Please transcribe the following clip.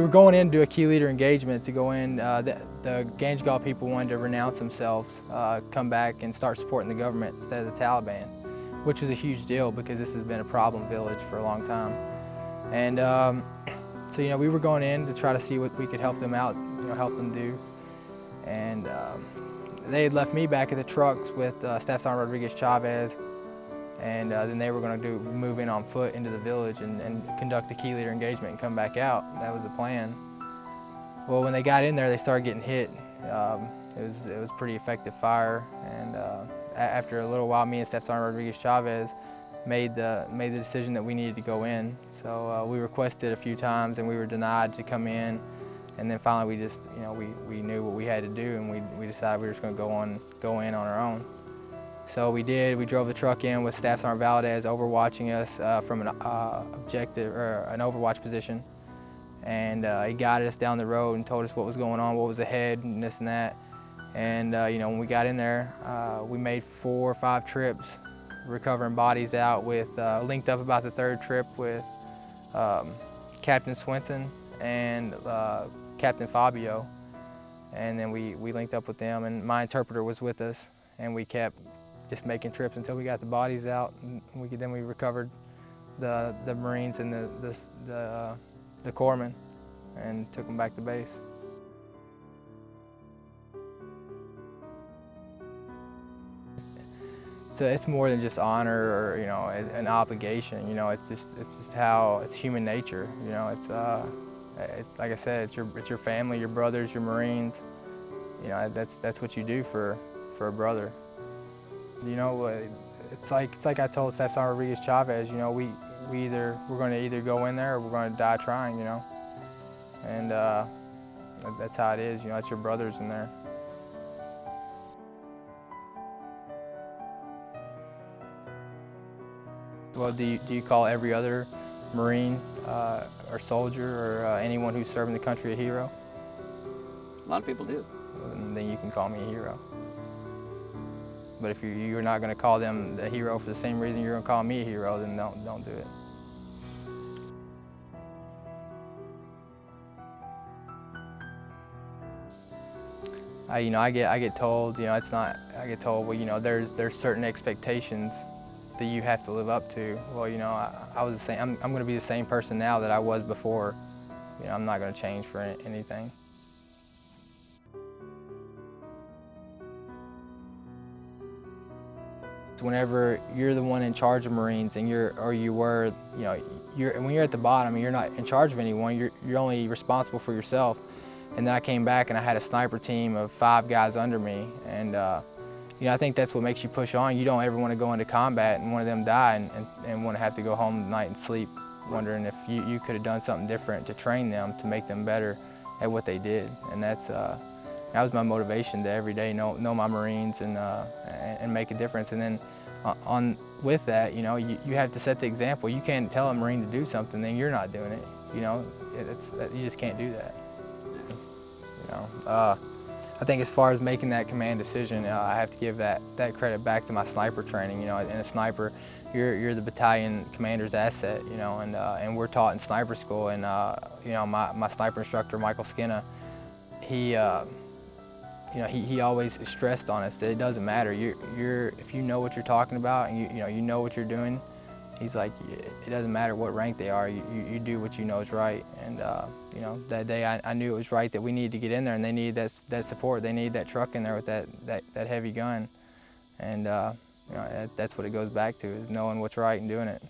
were going in to do a key leader engagement to go in. The Ganjgal people wanted to renounce themselves, come back and start supporting the government instead of the Taliban, which was a huge deal because this has been a problem village for a long time. And so, we were going in to try to see what we could help them out, help them do. And they had left me back at the trucks with Staff Sergeant Rodriguez Chavez, and then they were going to move in on foot into the village and conduct the key leader engagement and come back out. That was the plan. Well, when they got in there, they started getting hit. It was pretty effective fire, and after a little while, me and Staff Sergeant Rodriguez Chavez made the decision that we needed to go in. So we requested a few times, and we were denied to come in. And then finally, we just, we knew what we had to do, and we decided we were just going to go in on our own. So we did. We drove the truck in with Staff Sergeant Valdez overwatching us from an objective or an overwatch position, and he guided us down the road and told us what was going on, what was ahead, and this and that. And when we got in there, we made 4 or 5 trips, recovering bodies out with linked up about the 3rd trip with Captain Swenson and Captain Fabio, and then we linked up with them, and my interpreter was with us, and we kept just making trips until we got the bodies out, and then we recovered the Marines and the corpsmen and took them back to base. So it's more than just honor or an obligation. It's just how it's human nature. It's like I said, it's your family, your brothers, your Marines. That's what you do for a brother. It's like I told Staff Sergeant Rodriguez Chavez. We're going to either go in there or we're going to die trying. And that's how it is. It's your brothers in there. Well, do you call every other Marine or soldier or anyone who's serving the country a hero? A lot of people do. And then you can call me a hero. But if you're not going to call them a hero for the same reason you're going to call me a hero, then don't do it. I get told, it's not. I get told, well, there's certain expectations that you have to live up to. Well, I was the same. I'm going to be the same person now that I was before. I'm not going to change for anything. Whenever you're the one in charge of Marines, and when you're at the bottom and you're not in charge of anyone, you're only responsible for yourself. And then I came back and I had a sniper team of 5 guys under me, and I think that's what makes you push on. You don't ever want to go into combat and one of them die and want to have to go home at night and sleep, wondering if you could have done something different to train them, to make them better at what they did. And that was my motivation to every day know my Marines and make a difference. And then with that, you have to set the example. You can't tell a Marine to do something, then you're not doing it. You just can't do that. I think as far as making that command decision, I have to give that credit back to my sniper training. In a sniper, you're the battalion commander's asset. And we're taught in sniper school. And my sniper instructor, Michael Skinna, he always stressed on us that it doesn't matter. If you know what you're talking about and you know what you're doing, he's like, it doesn't matter what rank they are. You do what you know is right. And that day I knew it was right that we needed to get in there, and they needed that support. They needed that truck in there with that heavy gun. And that's what it goes back to, is knowing what's right and doing it.